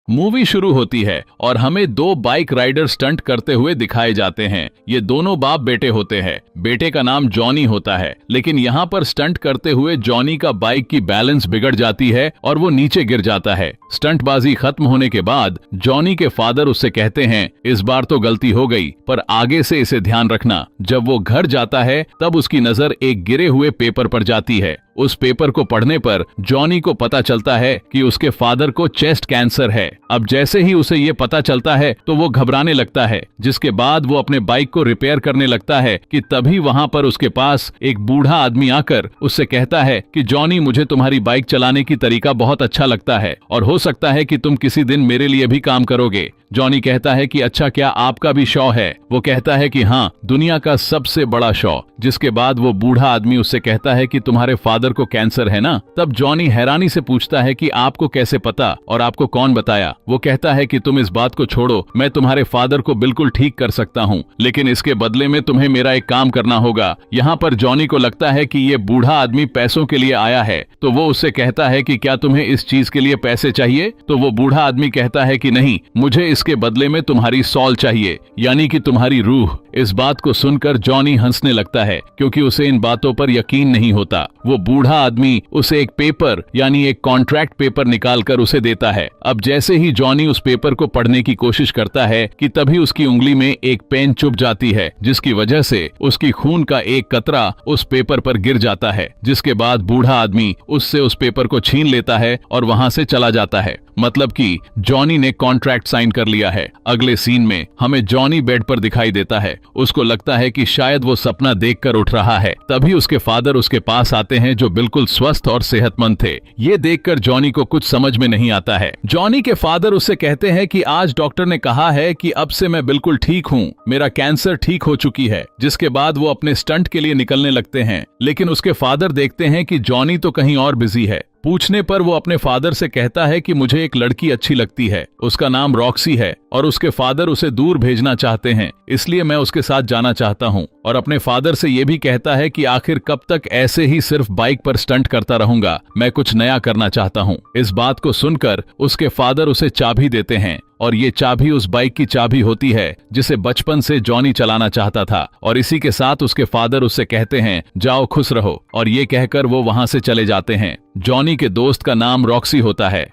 Movie शुरू होती है और हमें दो बाइक राइडर स्टंट करते हुए दिखाए जाते हैं। ये दोनों बाप बेटे होते हैं। बेटे का नाम जॉनी होता है, लेकिन यहाँ पर स्टंट करते हुए जॉनी का बाइक की बैलेंस बिगड़ जाती है और वो नीचे गिर जाता है। स्टंटबाजी खत्म होने के बाद जॉनी के फादर उससे कहते हैं, इस बार तो गलती हो गई, पर आगे से इसे ध्यान रखना। जब वो घर जाता है तब उसकी नजर एक गिरे हुए पेपर पर जाती है। उस पेपर को पढ़ने पर जॉनी को पता चलता है कि उसके फादर को चेस्ट कैंसर है। अब जैसे ही उसे ये पता चलता है तो वो घबराने लगता है, जिसके बाद वो अपने बाइक को रिपेयर करने लगता है कि तभी वहाँ पर उसके पास एक बूढ़ा आदमी आकर उससे कहता है कि जॉनी, मुझे तुम्हारी बाइक चलाने की तरीका बहुत अच्छा लगता है और हो सकता है कि तुम किसी दिन मेरे लिए भी काम करोगे। जॉनी कहता है कि अच्छा, क्या आपका भी शौ है? वो कहता है कि हाँ, दुनिया का सबसे बड़ा शौ। जिसके बाद वो बूढ़ा आदमी उससे कहता है कि तुम्हारे फादर को कैंसर है ना? तब जॉनी हैरानी से पूछता है कि आपको कैसे पता और आपको कौन बताया? वो कहता है कि तुम इस बात को छोड़ो, मैं तुम्हारे फादर को बिल्कुल ठीक कर सकता हूँ, लेकिन इसके बदले में तुम्हें मेरा एक काम करना होगा। यहाँ पर जॉनी को लगता है कि ये बूढ़ा आदमी पैसों के लिए आया है, तो वो उससे कहता है कि क्या तुम्हें इस चीज के लिए पैसे चाहिए? तो वो बूढ़ा आदमी कहता है कि नहीं, मुझे इसके बदले में तुम्हारी सॉल चाहिए, यानी कि तुम्हारी रूह। इस बात को सुनकर जॉनी हंसने लगता है, क्योंकि उसे इन बातों पर यकीन नहीं होता। वो बूढ़ा आदमी उसे एक पेपर यानी एक कॉन्ट्रैक्ट पेपर निकालकर उसे देता है। अब जैसे ही जॉनी उस पेपर को पढ़ने की कोशिश करता है कि तभी उसकी उंगली में एक पेन चुभ जाती है, जिसकी वजह से उसकी खून का एक कतरा उस पेपर पर गिर जाता है। जिसके बाद बूढ़ा आदमी उससे उस पेपर को छीन लेता है और वहां से चला जाता है। मतलब कि जॉनी ने कॉन्ट्रैक्ट साइन कर लिया है। अगले सीन में हमें जॉनी बेड पर दिखाई देता है। उसको लगता है कि शायद वो सपना देखकर उठ रहा है। तभी उसके फादर उसके पास आते हैं, जो बिल्कुल स्वस्थ और सेहतमंद थे। ये देखकर जॉनी को कुछ समझ में नहीं आता है। जॉनी के फादर उससे कहते हैं कि आज डॉक्टर ने कहा है कि अब से मैं बिल्कुल ठीक हूँ, मेरा कैंसर ठीक हो चुकी है। जिसके बाद वो अपने स्टंट के लिए निकलने लगते हैं, लेकिन उसके फादर देखते हैं कि जॉनी तो कहीं और बिजी है। पूछने पर वो अपने फादर से कहता है कि मुझे एक लड़की अच्छी लगती है, उसका नाम रॉक्सी है और उसके फादर उसे दूर भेजना चाहते हैं, इसलिए मैं उसके साथ जाना चाहता हूँ। और अपने फादर से ये भी कहता है कि आखिर कब तक ऐसे ही सिर्फ बाइक पर स्टंट करता रहूंगा, मैं कुछ नया करना चाहता हूँ। इस बात को सुनकर उसके फादर उसे चाबी देते हैं और ये चाबी उस बाइक की चाबी होती है जिसे बचपन से जॉनी चलाना चाहता था। और इसी के साथ उसके फादर उससे कहते हैं, जाओ खुश रहो, और ये कहकर वो वहां से चले जाते हैं। जॉनी के दोस्त का नाम रॉक्सी होता है।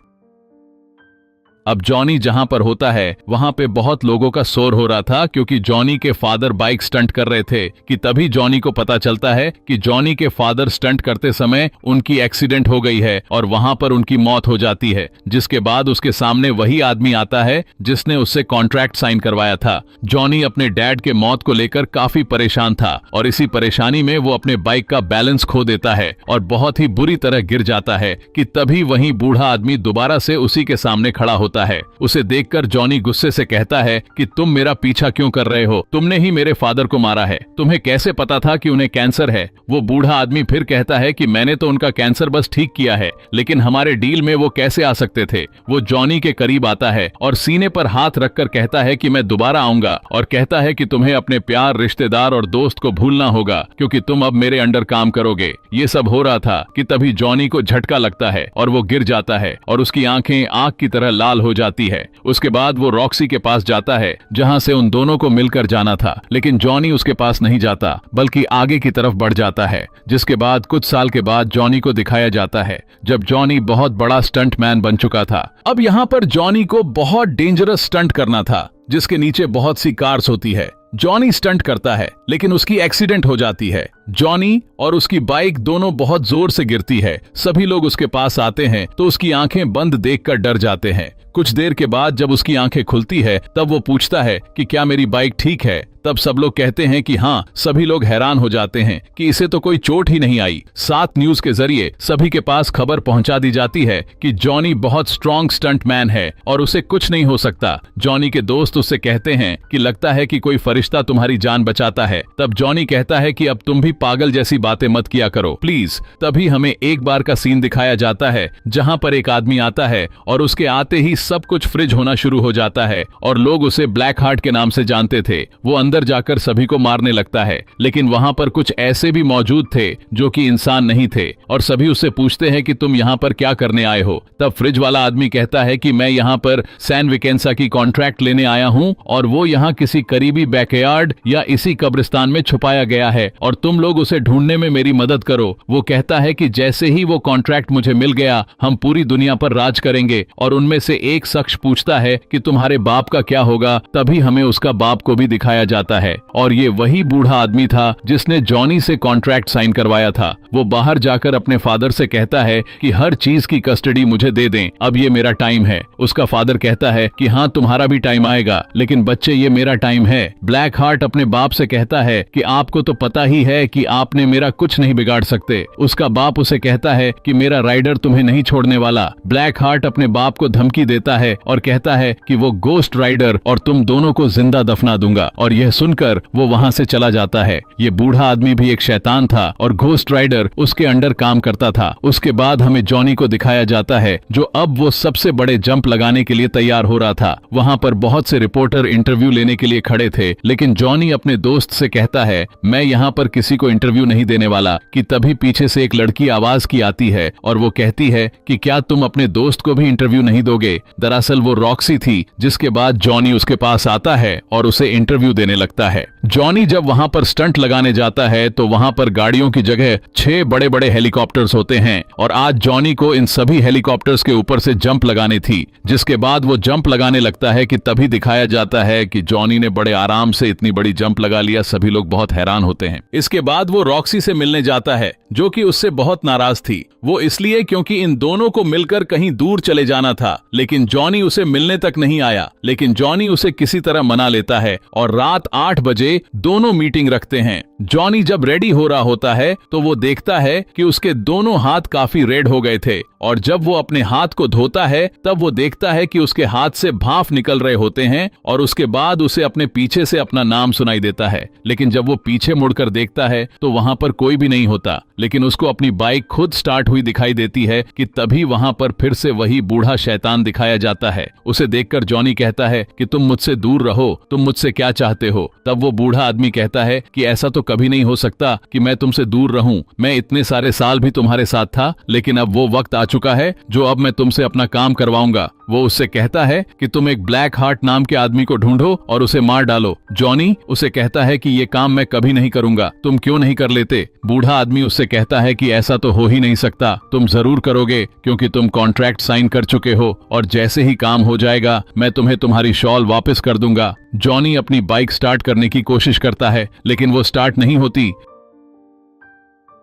अब जॉनी जहां पर होता है वहां पे बहुत लोगों का शोर हो रहा था, क्योंकि जॉनी के फादर बाइक स्टंट कर रहे थे कि तभी जॉनी को पता चलता है कि जॉनी के फादर स्टंट करते समय उनकी एक्सीडेंट हो गई है और वहां पर उनकी मौत हो जाती है। जिसके बाद उसके सामने वही आदमी आता है जिसने उससे कॉन्ट्रैक्ट साइन करवाया था। जॉनी अपने डैड के मौत को लेकर काफी परेशान था और इसी परेशानी में वो अपने बाइक का बैलेंस खो देता है और बहुत ही बुरी तरह गिर जाता है कि तभी वही बूढ़ा आदमी दोबारा से उसी के सामने खड़ा होता है। उसे देखकर जॉनी गुस्से से कहता है कि तुम मेरा पीछा क्यों कर रहे हो? तुमने ही मेरे फादर को मारा है। तुम्हें कैसे पता था कि उन्हें कैंसर है? वो बूढ़ा आदमी फिर कहता है कि मैंने तो उनका कैंसर बस ठीक किया है, लेकिन हमारे डील में वो कैसे आ सकते थे? वो जॉनी के करीब आता है और सीने पर हाथ रखकर कहता है कि मैं दोबारा आऊंगा, और कहता है कि तुम्हें अपने प्यार, रिश्तेदार और दोस्त को भूलना होगा, क्योंकि तुम अब मेरे अंडर काम करोगे। ये सब हो रहा था कि तभी जॉनी को झटका लगता है और वो गिर जाता है और उसकी आंखें आग की तरह लाल हो जाती है। उसके बाद वो रॉक्सी के पास जाता है जहां से उन दोनों को मिलकर जाना था, लेकिन जॉनी उसके पास नहीं जाता बल्कि आगे की तरफ बढ़ जाता है। जिसके बाद कुछ साल के बाद जॉनी को दिखाया जाता है जब जॉनी बहुत बड़ा स्टंट मैन बन चुका था। अब यहाँ पर जॉनी को बहुत डेंजरस स्टंट करना था, जिसके नीचे बहुत सी कार्स होती है। जॉनी स्टंट करता है, लेकिन उसकी एक्सीडेंट हो जाती है। जॉनी और उसकी बाइक दोनों बहुत जोर से गिरती है। सभी लोग उसके पास आते हैं तो उसकी आंखें बंद देखकर डर जाते हैं। कुछ देर के बाद जब उसकी आंखें खुलती है तब वो पूछता है कि क्या मेरी बाइक ठीक है? तब सब लोग कहते हैं कि हाँ। सभी लोग हैरान हो जाते हैं कि इसे तो कोई चोट ही नहीं आई। 7 न्यूज के जरिए सभी के पास खबर पहुंचा दी जाती है कि जॉनी बहुत स्ट्रॉन्ग स्टंट मैन है और उसे कुछ नहीं हो सकता। जॉनी के दोस्त उससे कहते हैं कि लगता है कि कोई फरिश्ता तुम्हारी जान बचाता है। तब जॉनी कहता है कि अब तुम भी पागल जैसी बातें मत किया करो प्लीज। तभी हमें एक बार का सीन दिखाया जाता है जहां पर एक आदमी आता है और उसके आते ही सब कुछ फ्रिज होना शुरू हो जाता है और लोग उसे ब्लैक हार्ट के नाम से जानते थे। वो अंदर अंदर जाकर सभी को मारने लगता है। लेकिन वहां पर कुछ ऐसे भी मौजूद थे जो कि इंसान नहीं थे और सभी उससे पूछते हैं कि तुम यहाँ पर क्या करने आए हो। तब फ्रिज वाला आदमी कहता है कि मैं यहाँ पर सैन विकेंसा की कॉन्ट्रैक्ट लेने आया हूँ और वो यहाँ किसी करीबी बैकयार्ड या इसी कब्रिस्तान में छुपाया गया है और तुम लोग उसे ढूंढने में मेरी मदद करो। वो कहता है कि जैसे ही वो कॉन्ट्रैक्ट मुझे मिल गया हम पूरी दुनिया पर राज करेंगे। और उनमें से एक शख्स पूछता है कि तुम्हारे बाप का क्या होगा। तभी हमें उसका बाप को भी दिखाया जाता है और ये वही बूढ़ा आदमी था जिसने जॉनी से कॉन्ट्रैक्ट साइन करवाया था। वो बाहर जाकर अपने फादर से कहता है कि हर चीज की कस्टडी मुझे दे दें, अब ये मेरा टाइम है। उसका फादर कहता है कि हाँ तुम्हारा भी टाइम आएगा, लेकिन बच्चे ये मेरा टाइम है। ब्लैक हार्ट अपने बाप से कहता है कि आपको तो पता ही है कि आपने मेरा कुछ नहीं बिगाड़ सकते। उसका बाप उसे कहता है कि मेरा राइडर तुम्हें नहीं छोड़ने वाला। ब्लैक हार्ट अपने बाप को धमकी देता है और कहता है कि वो गोस्ट राइडर और तुम दोनों को जिंदा दफना दूंगा। और यह सुनकर वो वहां से चला जाता है। ये बूढ़ा आदमी भी एक शैतान था और घोस्ट राइडर उसके अंडर काम करता था। उसके बाद हमें जॉनी को दिखाया जाता है जो अब वो सबसे बड़े जंप लगाने के लिए तैयार हो रहा था। वहां पर बहुत से रिपोर्टर इंटरव्यू लेने के लिए खड़े थे, लेकिन जॉनी अपने दोस्त से कहता है मैं यहाँ पर किसी को इंटरव्यू नहीं देने वाला। कि तभी पीछे से एक लड़की आवाज की आती है और वो कहती है कि क्या तुम अपने दोस्त को भी इंटरव्यू नहीं दोगे। दरअसल वो रॉक्सी थी। जिसके बाद जॉनी उसके पास आता है और उसे इंटरव्यू देने लगता है। जॉनी जब वहां पर स्टंट लगाने जाता है तो वहां पर गाड़ियों की जगह 6 बड़े बड़े हेलीकॉप्टर्स होते हैं और आज जॉनी को इन सभी हेलीकॉप्टर्स के ऊपर से जंप लगानी थी। जिसके बाद वो जंप लगाने लगता है कि तभी दिखाया जाता है कि जॉनी ने बड़े आराम से इतनी बड़ी जंप लगा लिया। सभी लोग बहुत हैरान होते हैं। इसके बाद वो रॉक्सी से मिलने जाता है जो कि उससे बहुत नाराज थी। वो इसलिए क्योंकि इन दोनों को मिलकर कहीं दूर चले जाना था, लेकिन जॉनी उसे मिलने तक नहीं आया। लेकिन जॉनी उसे किसी तरह मना लेता है और रात 8 बजे दोनों मीटिंग रखते हैं। जॉनी जब रेडी हो रहा होता है तो वो देखता है कि उसके दोनों हाथ काफी रेड हो गए थे और जब वो अपने हाथ को धोता है तब वो देखता है कि उसके हाथ से भाप निकल रहे होते हैं और उसके बाद उसे अपने पीछे से अपना नाम सुनाई देता है। लेकिन जब वो पीछे मुड़कर देखता है तो वहां पर कोई भी नहीं होता, लेकिन उसको अपनी बाइक खुद स्टार्ट हुई दिखाई देती है कि तभी वहां पर फिर से वही बूढ़ा शैतान दिखाया जाता है। उसे देखकर जॉनी कहता है कि तुम मुझसे दूर रहो, तुम मुझसे क्या चाहते हो। तब वो बूढ़ा आदमी कहता है कि ऐसा तो कभी नहीं हो सकता कि मैं तुमसे दूर रहूं। मैं इतने सारे साल भी तुम्हारे साथ था, लेकिन अब वो वक्त आ चुका है जो अब मैं तुमसे अपना काम करवाऊंगा। वो उससे कहता है कि तुम एक ब्लैक हार्ट नाम के आदमी को ढूंढो और उसे मार डालो। जॉनी उसे कहता है कि ये काम मैं कभी नहीं करूंगा, तुम क्यों नहीं कर लेते। बूढ़ा आदमी उससे कहता है कि ऐसा तो हो ही नहीं सकता, तुम जरूर करोगे क्योंकि तुम कॉन्ट्रैक्ट साइन कर चुके हो और जैसे ही काम हो जाएगा मैं तुम्हें तुम्हारी शॉल वापस कर दूंगा। जॉनी अपनी बाइक स्टार्ट करने की कोशिश करता है लेकिन वो स्टार्ट नहीं होती।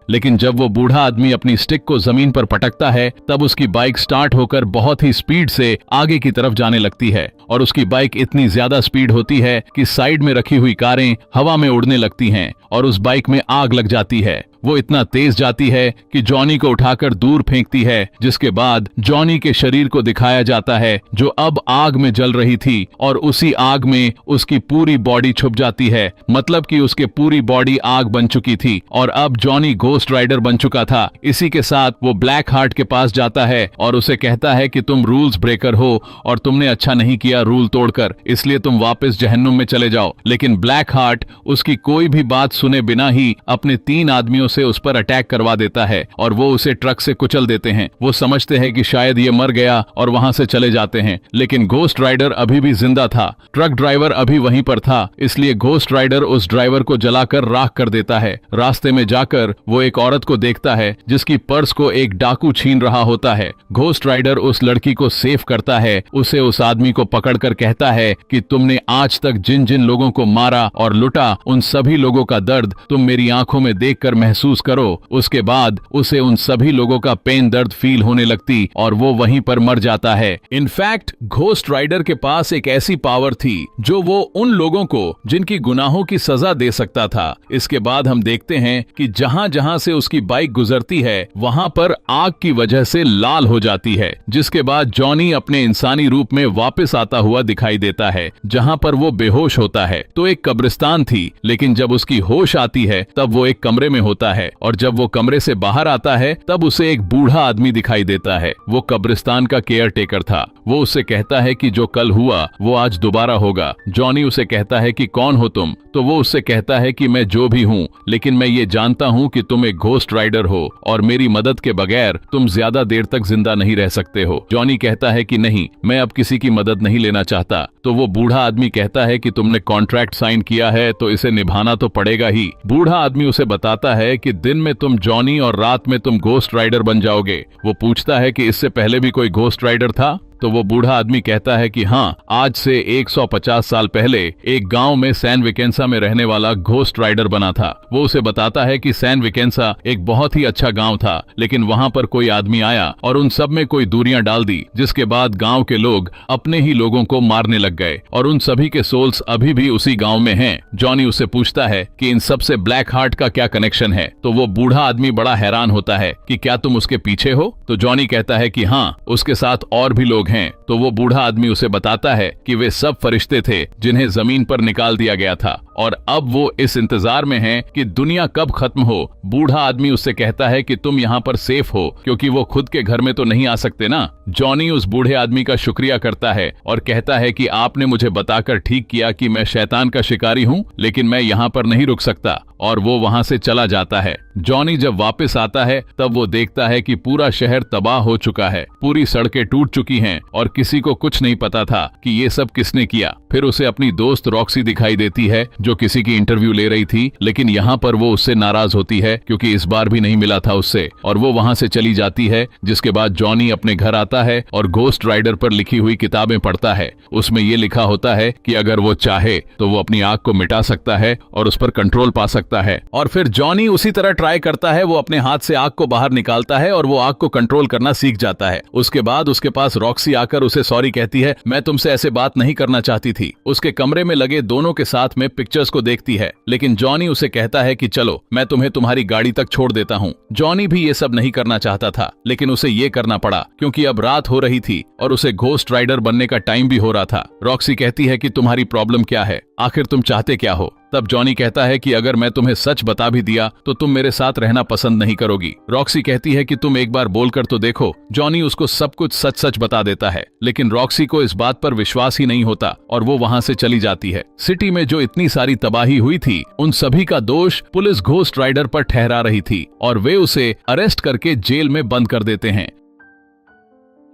लेकिन जब वो बूढ़ा आदमी अपनी स्टिक को जमीन पर पटकता है तब उसकी बाइक स्टार्ट होकर बहुत ही स्पीड से आगे की तरफ जाने लगती है और उसकी बाइक इतनी ज्यादा स्पीड होती है कि साइड में रखी हुई कारें हवा में उड़ने लगती हैं और उस बाइक में आग लग जाती है। वो इतना तेज जाती है कि जॉनी को उठाकर दूर फेंकती है, जिसके बाद जॉनी के शरीर को दिखाया जाता है जो अब आग में जल रही थी और उसी आग में उसकी पूरी बॉडी छुप जाती है। मतलब कि उसके पूरी बॉडी आग बन चुकी थी और अब जॉनी घोस्ट राइडर बन चुका था। इसी के साथ वो ब्लैक हार्ट के पास जाता है और उसे कहता है कि तुम रूल्स ब्रेकर हो और तुमने अच्छा नहीं किया रूल तोड़कर, इसलिए तुम वापस जहन्नुम में चले जाओ। लेकिन ब्लैक हार्ट उसकी कोई भी बात सुने बिना ही अपने 3 आदमियों से उस पर अटैक करवा देता है और वो उसे ट्रक से कुचल देते हैं। वो समझते हैं कि शायद ये मर गया और वहां से चले जाते हैं, लेकिन घोस्ट राइडर अभी भी जिंदा था। ट्रक ड्राइवर अभी वहीं पर था, इसलिए घोस्ट राइडर उस ड्राइवर को जलाकर राख कर देता है। रास्ते में जाकर वो एक औरत को देखता है जिसकी पर्स को एक डाकू छीन रहा होता है। घोस्ट राइडर उस लड़की को सेव करता है, उसे उस आदमी को पकड़कर कहता है कि तुमने आज तक जिन जिन लोगों को मारा और लुटा उन सभी लोगों का दर्द तुम मेरी आंखों में देखकर महसूस करो। उसके बाद उसे उन सभी लोगों का पेन दर्द फील होने लगती और वो वहीं पर मर जाता है। इनफैक्ट घोस्ट राइडर के पास एक ऐसी पावर थी जो वो उन लोगों को जिनकी गुनाहों की सजा दे सकता था। इसके बाद हम देखते हैं कि जहां जहां से उसकी बाइक गुजरती है वहां पर आग की वजह से लाल हो जाती है, जिसके बाद जॉनी अपने इंसानी रूप में वापस आता हुआ दिखाई देता है जहां पर वो बेहोश होता है। तो एक कब्रिस्तान थी, लेकिन जब उसकी होश आती है तब वो एक कमरे में होता जाता है और जब वो कमरे से बाहर आता है तब उसे एक बूढ़ा आदमी दिखाई देता है। वो कब्रिस्तान का केयर टेकर था। वो उससे कहता है कि जो कल हुआ वो आज दोबारा होगा। जॉनी उसे कहता है कि कौन हो तुम? तो वो उससे कहता है कि मैं जो भी हूँ, लेकिन मैं ये जानता हूँ कि तुम एक घोस्ट राइडर हो और मेरी मदद के बगैर तुम ज्यादा देर तक जिंदा नहीं रह सकते हो। जॉनी कहता है कि नहीं, मैं अब किसी की मदद नहीं लेना चाहता। तो वो बूढ़ा आदमी कहता है कि तुमने कॉन्ट्रैक्ट साइन किया है तो इसे निभाना तो पड़ेगा ही। बूढ़ा आदमी उसे बताता है कि दिन में तुम जॉनी और रात में तुम घोस्ट राइडर बन जाओगे। वो पूछता है कि इससे पहले भी कोई घोस्ट राइडर था? तो वो बूढ़ा आदमी कहता है कि हाँ, आज से 150 साल पहले एक गांव में सैन विकेंसा में रहने वाला घोस्ट राइडर बना था। वो उसे बताता है कि सैन विकेंसा एक बहुत ही अच्छा गांव था, लेकिन वहां पर कोई आदमी आया और उन सब में कोई दूरियां डाल दी, जिसके बाद गांव के लोग अपने ही लोगों को मारने लग गए और उन सभी के सोल्स अभी भी उसी गांव में हैं। जॉनी उससे पूछता है कि इन सब से ब्लैक हार्ट का क्या कनेक्शन है? तो वो बूढ़ा आदमी बड़ा हैरान होता है कि क्या तुम उसके पीछे हो? तो जॉनी कहता है कि हाँ, उसके साथ और भी लोग हैं। तो वो बूढ़ा आदमी उसे बताता है कि वे सब फरिश्ते थे जिन्हें जमीन पर निकाल दिया गया था और अब वो इस इंतजार में हैं कि दुनिया कब खत्म हो। बूढ़ा आदमी उससे कहता है कि तुम यहाँ पर सेफ हो, क्योंकि वो खुद के घर में तो नहीं आ सकते ना। जॉनी उस बूढ़े आदमी का शुक्रिया करता है और कहता है कि आपने मुझे बताकर ठीक किया कि मैं शैतान का शिकारी हूँ, लेकिन मैं यहाँ पर नहीं रुक सकता, और वो वहाँ से चला जाता है। जॉनी जब वापस आता है तब वो देखता है कि पूरा शहर तबाह हो चुका है, पूरी सड़कें टूट चुकी हैं और किसी को कुछ नहीं पता था कि ये सब किसने किया। फिर उसे अपनी दोस्त रॉक्सी दिखाई देती है जो किसी की इंटरव्यू ले रही थी, लेकिन यहाँ पर वो उससे नाराज होती है क्योंकि इस बार भी नहीं मिला था उससे, और वो वहाँ से चली जाती है। जिसके बाद जॉनी अपने घर आता है और घोस्ट राइडर पर लिखी हुई किताबें पढ़ता है। उसमें ये लिखा होता है कि अगर वो चाहे तो वो अपनी आग को मिटा सकता है और उस पर कंट्रोल पा सकता है। और फिर जॉनी उसी तरह ट्राई करता है। वो अपने हाथ से आग को बाहर निकालता है और वो आग को कंट्रोल करना सीख जाता है। उसके बाद उसके पास रॉक्सी आकर उसे सॉरी कहती है, मैं तुमसे ऐसे बात नहीं करना चाहती थी। उसके कमरे में लगे दोनों के साथ में पिक्चर्स को देखती है, लेकिन जॉनी उसे कहता है कि चलो मैं तुम्हें तुम्हारी गाड़ी तक छोड़ देता हूँ। जॉनी भी ये सब नहीं करना चाहता था, लेकिन उसे ये करना पड़ा क्योंकि अब रात हो रही थी और उसे घोस्ट राइडर बनने का टाइम भी हो रहा था। रॉक्सी कहती है कि तुम्हारी प्रॉब्लम क्या है, आखिर तुम चाहते क्या हो? तब जॉनी कहता है कि अगर मैं तुम्हें सच बता भी दिया तो तुम मेरे साथ रहना पसंद नहीं करोगी। रॉक्सी कहती है कि तुम एक बार बोलकर तो देखो। जॉनी उसको सब कुछ सच सच बता देता है, लेकिन रॉक्सी को इस बात पर विश्वास ही नहीं होता और वो वहाँ से चली जाती है। सिटी में जो इतनी सारी तबाही हुई थी, उन सभी का दोष पुलिस घोस्ट राइडर पर ठहरा रही थी और वे उसे अरेस्ट करके जेल में बंद कर देते हैं।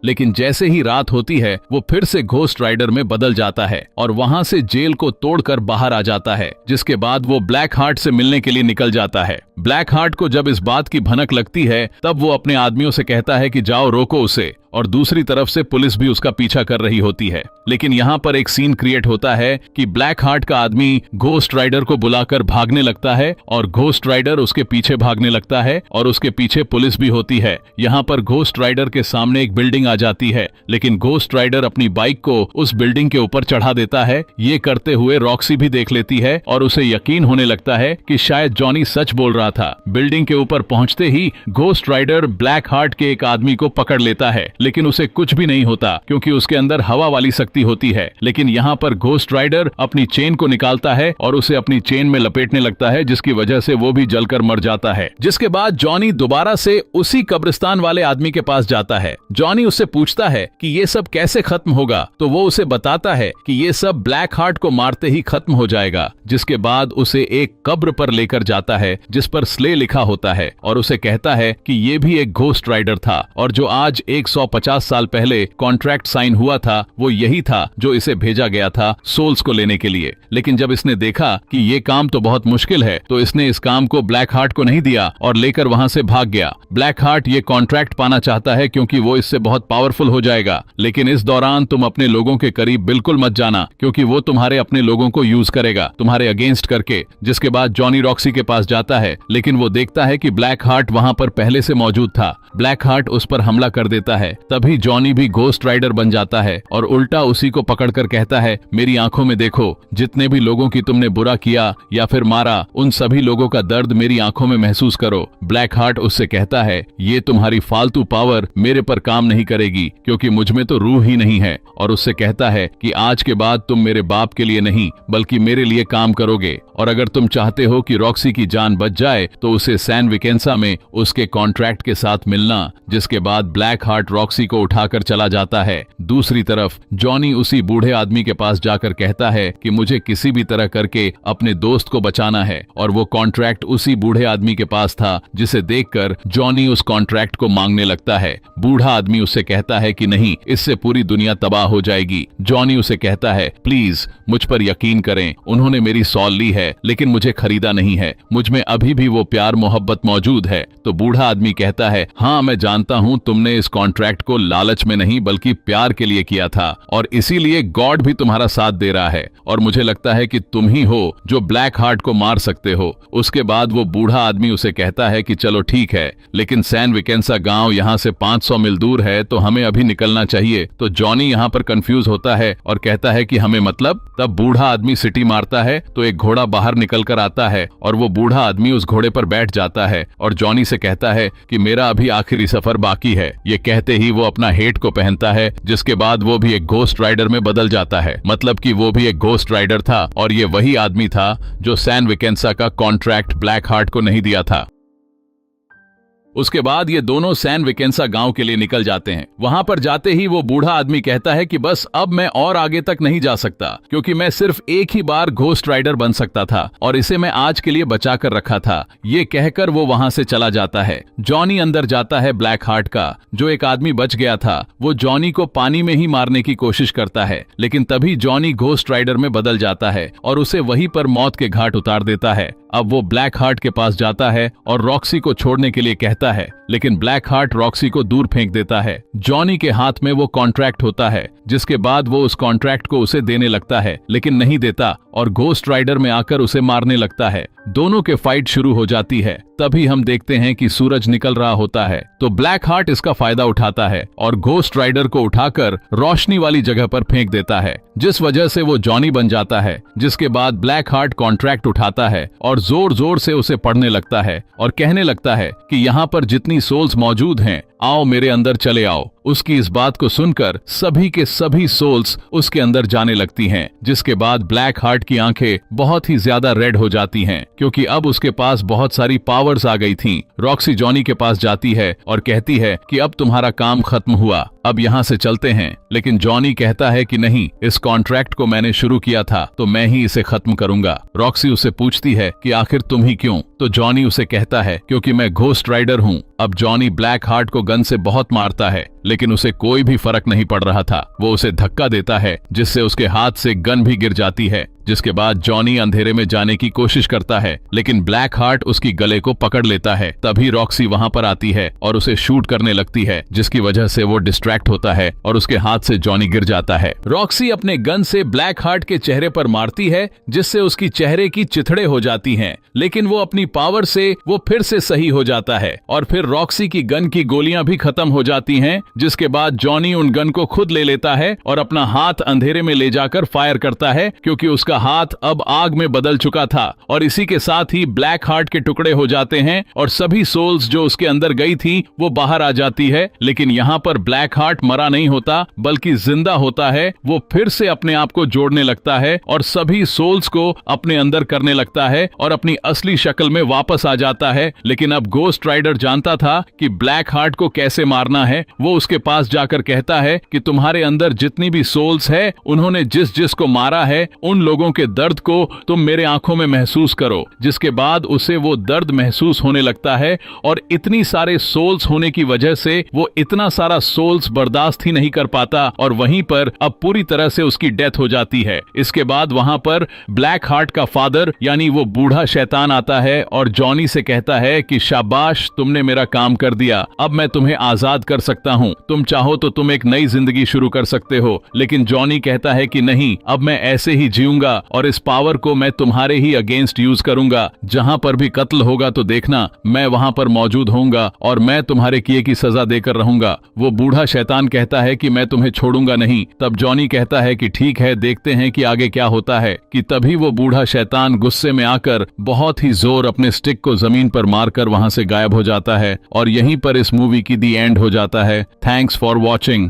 लेकिन जैसे ही रात होती है वो फिर से घोस्ट राइडर में बदल जाता है और वहां से जेल को तोड़कर बाहर आ जाता है। जिसके बाद वो ब्लैक हार्ट से मिलने के लिए निकल जाता है। ब्लैक हार्ट को जब इस बात की भनक लगती है तब वो अपने आदमियों से कहता है कि जाओ रोको उसे, और दूसरी तरफ से पुलिस भी उसका पीछा कर रही होती है। लेकिन यहाँ पर एक सीन क्रिएट होता है कि ब्लैक हार्ट का आदमी घोस्ट राइडर को बुलाकर भागने लगता है और घोस्ट राइडर उसके पीछे भागने लगता है और उसके पीछे पुलिस भी होती है। यहाँ पर घोस्ट राइडर के सामने एक बिल्डिंग आ जाती है, लेकिन घोस्ट राइडर अपनी बाइक को उस बिल्डिंग के ऊपर चढ़ा देता है। ये करते हुए रॉक्सी भी देख लेती है और उसे यकीन होने लगता है कि शायद जॉनी सच बोल रहा था। बिल्डिंग के ऊपर पहुंचते ही घोस्ट राइडर ब्लैक हार्ट के एक आदमी को पकड़ लेता है, लेकिन उसे कुछ भी नहीं होता क्योंकि उसके अंदर हवा वाली शक्ति होती है। लेकिन यहाँ पर घोस्ट राइडर अपनी चेन को निकालता है और उसे अपनी चेन में लपेटने लगता है, जिसकी वजह से वो भी जलकर मर जाता है। जिसके बाद जॉनी दोबारा से उसी कब्रिस्तान वाले आदमी के पास जाता है। जॉनी उससे पूछता है कि ये सब कैसे खत्म होगा, तो वो उसे बताता है कि ये सब ब्लैक हार्ट को मारते ही खत्म हो जाएगा। जिसके बाद उसे एक कब्र पर लेकर जाता है जिस पर स्ले लिखा होता है और उसे कहता है कि ये भी एक घोस्ट राइडर था और जो आज 150 साल पहले कॉन्ट्रैक्ट साइन हुआ था वो यही था जो इसे भेजा गया था सोल्स को लेने के लिए। लेकिन जब इसने देखा कि ये काम तो बहुत मुश्किल है तो इसने इस काम को ब्लैक हार्ट को नहीं दिया और लेकर वहां से भाग गया। ब्लैक हार्ट ये कॉन्ट्रैक्ट पाना चाहता है क्योंकि वो इससे बहुत पावरफुल हो जाएगा, लेकिन इस दौरान तुम अपने लोगों के करीब बिल्कुल मत जाना क्योंकि वो तुम्हारे अपने लोगों को यूज करेगा तुम्हारे अगेंस्ट करके। जिसके बाद जॉनी रॉक्सी के पास जाता है, लेकिन वो देखता है कि ब्लैक हार्ट वहां पर पहले से मौजूद था। ब्लैक हार्ट उस पर हमला कर देता है तभी जॉनी भी घोस्ट राइडर बन जाता है और उल्टा उसी को पकड़कर कहता है, मेरी आंखों में देखो, जितने भी लोगों की तुमने बुरा किया या फिर मारा, उन सभी लोगों का दर्द मेरी आंखों में महसूस करो। ब्लैक हार्ट उससे कहता है, ये तुम्हारी फालतू पावर मेरे पर काम नहीं करेगी क्योंकि मुझ में तो रूह ही नहीं है। और उससे कहता है कि आज के बाद तुम मेरे बाप के लिए नहीं बल्कि मेरे लिए काम करोगे, और अगर तुम चाहते हो कि रॉक्सी की जान बच जाए तो उसे सैन विकेंसा में उसके कॉन्ट्रैक्ट के साथ मिलना। जिसके बाद ब्लैक हार्ट रॉक्सी को उठाकर चला जाता है। दूसरी तरफ जॉनी उसी बूढ़े आदमी के पास जाकर कहता है कि मुझे किसी भी तरह करके अपने दोस्त को बचाना है, और वो कॉन्ट्रैक्ट उसी बूढ़े आदमी के पास था, जिसे देखकर जॉनी उस कॉन्ट्रैक्ट को मांगने लगता है। बूढ़ा आदमी उससे कहता है कि नहीं, इससे पूरी दुनिया तबाह हो जाएगी। जॉनी उसे कहता है, प्लीज मुझ पर यकीन करें, उन्होंने मेरी सॉल ली है लेकिन मुझे खरीदा नहीं है, मुझ में अभी भी वो प्यार मोहब्बत मौजूद है। तो बूढ़ा आदमी कहता है, हाँ मैं जानता हूँ तुमने इस कॉन्ट्रैक्ट को लालच में नहीं बल्कि प्यार के लिए किया था, और इसीलिए गॉड भी तुम्हारा साथ दे रहा है, और मुझे लगता है कि तुम ही हो जो ब्लैक हार्ट को मार सकते हो। उसके बाद वो बूढ़ा आदमी उसे कहता है कि चलो ठीक है, लेकिन सैन विकेंसा गांव यहाँ से 500 मील दूर है तो हमें अभी निकलना चाहिए। तो जॉनी यहाँ पर कंफ्यूज होता है और कहता है कि हमें मतलब। तब बूढ़ा आदमी सिटी मारता है तो एक घोड़ा बाहर निकल कर आता है और वो बूढ़ा आदमी उस घोड़े पर बैठ जाता है और जॉनी से कहता है कि मेरा अभी आखिरी सफर बाकी है। ये कहते ही वो अपना हेट को पहनता है, जिसके बाद वो भी एक घोस्ट राइडर में बदल जाता है। मतलब कि वो भी एक घोस्ट राइडर था और ये वही आदमी था जो सैन विकेंसा का कॉन्ट्रैक्ट ब्लैक हार्ट को नहीं दिया था। उसके बाद ये दोनों सैन विकेंसा गांव के लिए निकल जाते हैं। वहां पर जाते ही वो बूढ़ा आदमी कहता है कि बस अब मैं और आगे तक नहीं जा सकता, क्योंकि मैं सिर्फ एक ही बार घोस्ट राइडर बन सकता था और इसे मैं आज के लिए बचा कर रखा था। ये कहकर वो वहां से चला जाता है। जॉनी अंदर जाता है ब्लैक हार्ट का। जो एक आदमी बच गया था वो जॉनी को पानी में ही मारने की कोशिश करता है, लेकिन तभी जॉनी घोस्ट राइडर में बदल जाता है और उसे वहीं पर मौत के घाट उतार देता है। अब वो ब्लैक हार्ट के पास जाता है और रॉक्सी को छोड़ने के लिए कहता है, लेकिन ब्लैक हार्ट रॉक्सी को दूर फेंक देता है। जॉनी के हाथ में वो कॉन्ट्रैक्ट होता है, जिसके बाद वो उस कॉन्ट्रैक्ट को उसे देने लगता है, लेकिन नहीं देता और घोस्ट राइडर में आकर उसे मारने लगता है। दोनों के फाइट शुरू हो जाती है। तभी हम देखते हैं कि सूरज निकल रहा होता है, तो ब्लैक हार्ट इसका फायदा उठाता है और घोस्ट राइडर को उठाकर रोशनी वाली जगह पर फेंक देता है, जिस वजह से वो जॉनी बन जाता है। जिसके बाद ब्लैक हार्ट कॉन्ट्रैक्ट उठाता है और जोर जोर से उसे पढ़ने लगता है और कहने लगता है कि यहाँ पर जितनी सोल्स मौजूद हैं, आओ मेरे अंदर चले आओ। उसकी इस बात को सुनकर सभी के सभी सोल्स उसके अंदर जाने लगती हैं, जिसके बाद ब्लैक हार्ट की आंखें बहुत ही ज्यादा रेड हो जाती हैं, क्योंकि अब उसके पास बहुत सारी पावर्स आ गई थीं। रॉक्सी जॉनी के पास जाती है और कहती है कि अब तुम्हारा काम खत्म हुआ, अब यहाँ से चलते हैं। लेकिन जॉनी कहता है कि नहीं, इस कॉन्ट्रैक्ट को मैंने शुरू किया था तो मैं ही इसे खत्म करूंगा। रॉक्सी उसे पूछती है कि आखिर तुम ही क्यों? तो जॉनी उसे कहता है क्योंकि मैं घोस्ट राइडर हूँ। अब जॉनी ब्लैक हार्ट को गन से बहुत मारता है, लेकिन उसे कोई भी फर्क नहीं पड़ रहा था। वो उसे धक्का देता है, जिससे उसके हाथ से गन भी गिर जाती है। जिसके बाद जॉनी अंधेरे में जाने की कोशिश करता है, लेकिन ब्लैक हार्ट उसकी गले को पकड़ लेता है। तभी रॉक्सी वहां पर आती है और उसे शूट करने लगती है, जिसकी वजह से वो डिस्ट्रैक्ट होता है और उसके हाथ से जॉनी गिर जाता है। रॉक्सी अपने गन से ब्लैक हार्ट के चेहरे पर मारती है, जिससे उसकी चेहरे की चिथड़े हो जाती हैं, लेकिन वो अपनी पावर से वो फिर से सही हो जाता है और फिर रॉक्सी की गन की गोलियां भी खत्म हो जाती हैं। जिसके बाद जॉनी उन गन को खुद ले लेता है और अपना हाथ अंधेरे में ले जाकर फायर करता है, क्योंकि उसका हाथ अब आग में बदल चुका था। और इसी के साथ ही ब्लैक हार्ट के टुकड़े हो जाते हैं और सभी सोल्स जो उसके अंदर गई थी वो बाहर आ जाती है। लेकिन यहाँ पर ब्लैक हार्ट मरा नहीं होता, बल्कि जिंदा होता है। वो फिर से अपने आप को जोड़ने लगता है और सभी सोल्स को अपने अंदर करने लगता है और अपनी असली शक्ल में वापस आ जाता है। लेकिन अब घोस्ट राइडर जानता था कि ब्लैक हार्ट को कैसे मारना है। वो उसके पास जाकर कहता है कि तुम्हारे अंदर जितनी भी सोल्स है, उन्होंने जिस जिस को मारा है, उन लोगों के दर्द को तुम मेरे आंखों में महसूस करो। जिसके बाद उसे वो दर्द महसूस होने लगता है और इतनी सारे सोल्स होने की वजह से वो इतना सारा सोल्स बर्दाश्त ही नहीं कर पाता और वहीं पर अब पूरी तरह से उसकी डेथ हो जाती है। इसके बाद वहां पर ब्लैक हार्ट का फादर यानी वो बूढ़ा शैतान आता है और जॉनी से कहता है कि शाबाश, तुमने मेरा काम कर दिया, अब मैं तुम्हें आजाद कर सकता हूँ, तुम चाहो तो तुम एक नई जिंदगी शुरू कर सकते हो। लेकिन जॉनी कहता है कि नहीं, अब मैं ऐसे ही जीऊंगा लूंगा और इस पावर को मैं तुम्हारे ही अगेंस्ट यूज करूंगा। जहां पर भी कत्ल होगा तो देखना मैं वहां पर मौजूद होऊंगा और मैं तुम्हारे किए की सजा देकर रहूंगा। वो बूढ़ा शैतान कहता है कि मैं तुम्हें छोड़ूंगा नहीं। तब जॉनी कहता है कि ठीक है, देखते हैं कि आगे क्या होता है। कि तभी वो बूढ़ा शैतान गुस्से में आकर बहुत ही जोर अपने स्टिक को जमीन पर मारकर वहां से गायब हो जाता है और यहीं पर इस मूवी की दी एंड हो जाता है। Thanks for watching.